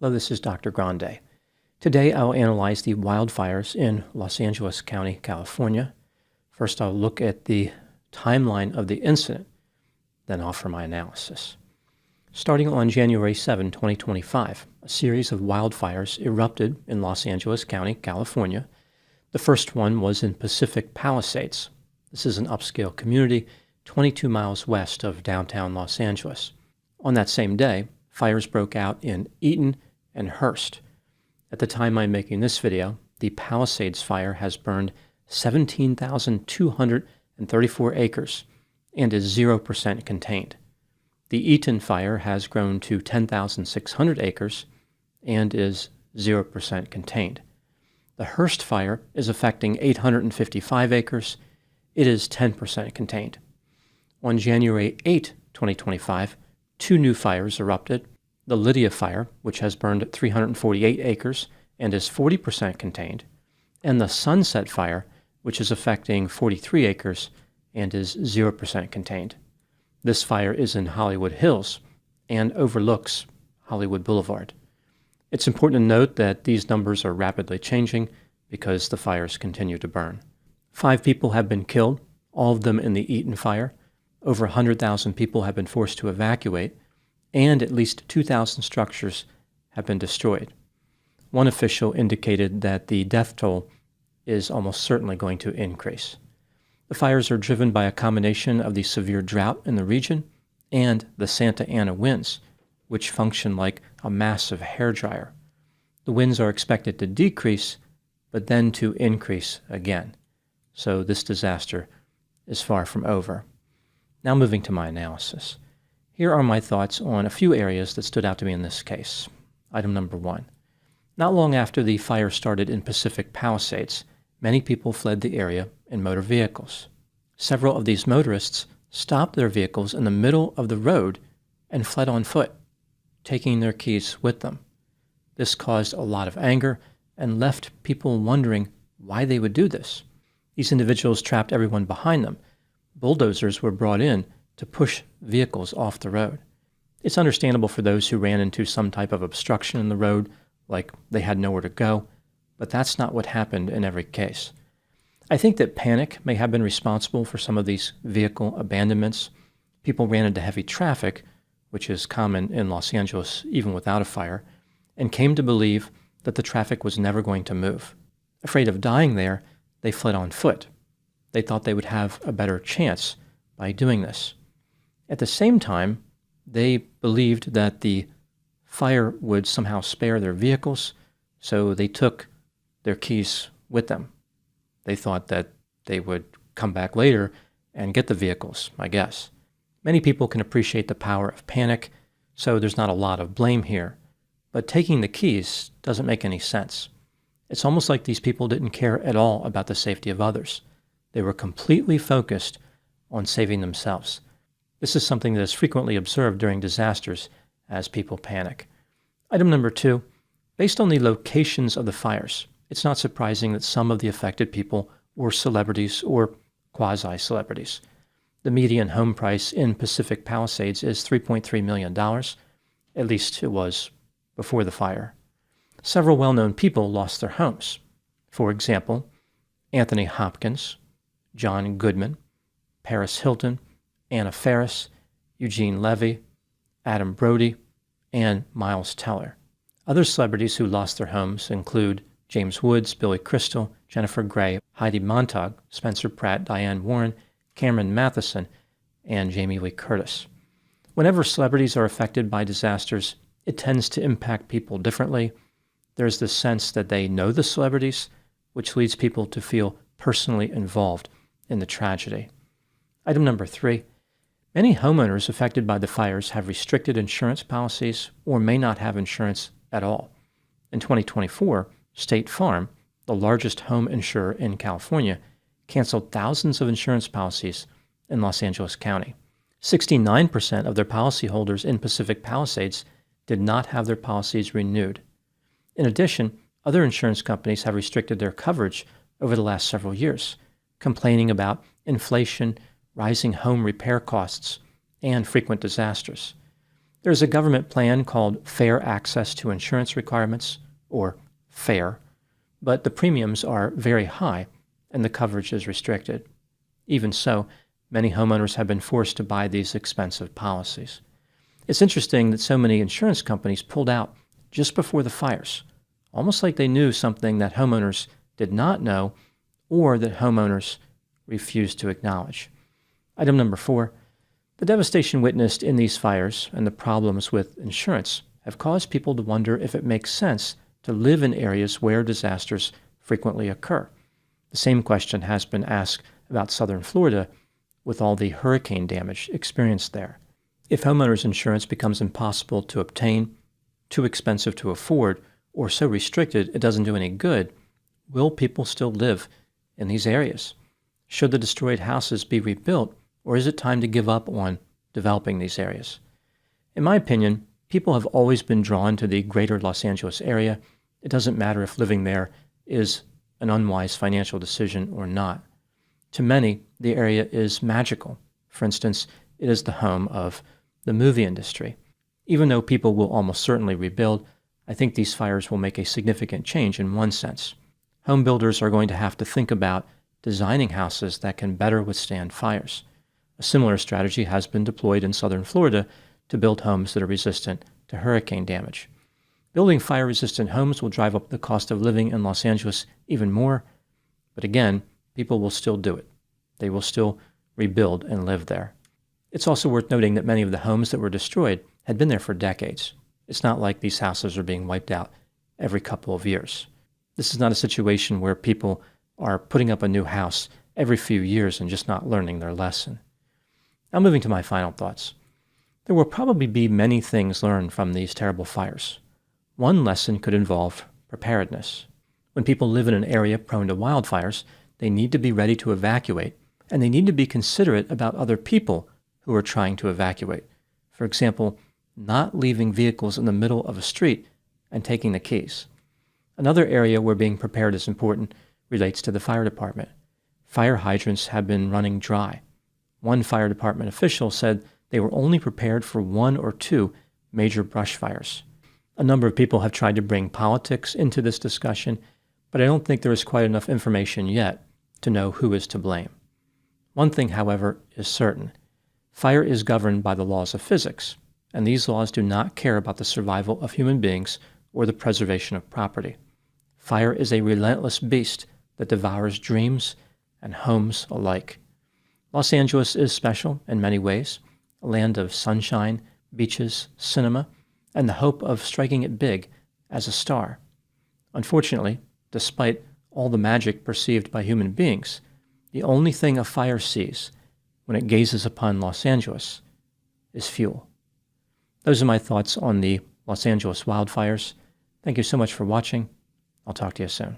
Hello, this is Dr. Grande. Today I'll analyze the wildfires in Los Angeles County, California. First I'll look at the timeline of the incident, then offer my analysis. Starting on January 7, 2025, a series of wildfires erupted in Los Angeles County, California. The first one was in Pacific Palisades. This is an upscale community 22 miles west of downtown Los Angeles. On that same day, fires broke out in Eaton and Hearst. At the time I'm making this video, the Palisades fire has burned 17,234 acres and is 0% contained. The Eaton fire has grown to 10,600 acres and is 0% contained. The Hearst fire is affecting 855 acres. It is 10% contained. On January 8, 2025, two new fires erupted. The Lydia fire, which has burned 348 acres and is 40% contained, and the Sunset fire, which is affecting 43 acres and is 0% contained. This fire is in Hollywood Hills and overlooks Hollywood Boulevard. It's important to note that these numbers are rapidly changing because the fires continue to burn. 5 people have been killed, all of them in the Eaton fire. Over 100,000 people have been forced to evacuate, and at least 2,000 structures have been destroyed. One official indicated that the death toll is almost certainly going to increase. The fires are driven by a combination of the severe drought in the region and the Santa Ana winds, which function like a massive hairdryer. The winds are expected to decrease, but then to increase again. So this disaster is far from over. Now moving to my analysis. Here are my thoughts on a few areas that stood out to me in this case. Item number 1. Not long after the fire started in Pacific Palisades, many people fled the area in motor vehicles. Several of these motorists stopped their vehicles in the middle of the road and fled on foot, taking their keys with them. This caused a lot of anger and left people wondering why they would do this. These individuals trapped everyone behind them. Bulldozers were brought in to push vehicles off the road. It's understandable for those who ran into some type of obstruction in the road, like they had nowhere to go, but that's not what happened in every case. I think that panic may have been responsible for some of these vehicle abandonments. People ran into heavy traffic, which is common in Los Angeles even without a fire, and came to believe that the traffic was never going to move. Afraid of dying there, they fled on foot. They thought they would have a better chance by doing this. At the same time, they believed that the fire would somehow spare their vehicles, so they took their keys with them. They thought that they would come back later and get the vehicles, I guess. Many people can appreciate the power of panic, so there's not a lot of blame here. But taking the keys doesn't make any sense. It's almost like these people didn't care at all about the safety of others. They were completely focused on saving themselves. This is something that is frequently observed during disasters as people panic. Item number 2, based on the locations of the fires, it's not surprising that some of the affected people were celebrities or quasi-celebrities. The median home price in Pacific Palisades is $3.3 million. At least it was before the fire. Several well-known people lost their homes. For example, Anthony Hopkins, John Goodman, Paris Hilton, Anna Faris, Eugene Levy, Adam Brody, and Miles Teller. Other celebrities who lost their homes include James Woods, Billy Crystal, Jennifer Grey, Heidi Montag, Spencer Pratt, Diane Warren, Cameron Matheson, and Jamie Lee Curtis. Whenever celebrities are affected by disasters, it tends to impact people differently. There's this sense that they know the celebrities, which leads people to feel personally involved in the tragedy. Item number 3. Many homeowners affected by the fires have restricted insurance policies or may not have insurance at all. In 2024, State Farm, the largest home insurer in California, canceled thousands of insurance policies in Los Angeles County. 69% of their policyholders in Pacific Palisades did not have their policies renewed. In addition, other insurance companies have restricted their coverage over the last several years, complaining about inflation, rising home repair costs, and frequent disasters. There's a government plan called Fair Access to Insurance Requirements, or FAIR, but the premiums are very high and the coverage is restricted. Even so, many homeowners have been forced to buy these expensive policies. It's interesting that so many insurance companies pulled out just before the fires, almost like they knew something that homeowners did not know or that homeowners refused to acknowledge. Item number 4, the devastation witnessed in these fires and the problems with insurance have caused people to wonder if it makes sense to live in areas where disasters frequently occur. The same question has been asked about southern Florida with all the hurricane damage experienced there. If homeowners insurance becomes impossible to obtain, too expensive to afford, or so restricted it doesn't do any good, will people still live in these areas? Should the destroyed houses be rebuilt, or is it time to give up on developing these areas? In my opinion, people have always been drawn to the greater Los Angeles area. It doesn't matter if living there is an unwise financial decision or not. To many, the area is magical. For instance, it is the home of the movie industry. Even though people will almost certainly rebuild, I think these fires will make a significant change in one sense. Home builders are going to have to think about designing houses that can better withstand fires. A similar strategy has been deployed in southern Florida to build homes that are resistant to hurricane damage. Building fire-resistant homes will drive up the cost of living in Los Angeles even more, but again, people will still do it. They will still rebuild and live there. It's also worth noting that many of the homes that were destroyed had been there for decades. It's not like these houses are being wiped out every couple of years. This is not a situation where people are putting up a new house every few years and just not learning their lesson. Now moving to my final thoughts. There will probably be many things learned from these terrible fires. One lesson could involve preparedness. When people live in an area prone to wildfires, they need to be ready to evacuate, and they need to be considerate about other people who are trying to evacuate. For example, not leaving vehicles in the middle of a street and taking the keys. Another area where being prepared is important relates to the fire department. Fire hydrants have been running dry. One fire department official said they were only prepared for 1 or 2 major brush fires. A number of people have tried to bring politics into this discussion, but I don't think there is quite enough information yet to know who is to blame. One thing, however, is certain. Fire is governed by the laws of physics, and these laws do not care about the survival of human beings or the preservation of property. Fire is a relentless beast that devours dreams and homes alike. Los Angeles is special in many ways, a land of sunshine, beaches, cinema, and the hope of striking it big as a star. Unfortunately, despite all the magic perceived by human beings, the only thing a fire sees when it gazes upon Los Angeles is fuel. Those are my thoughts on the Los Angeles wildfires. Thank you so much for watching. I'll talk to you soon.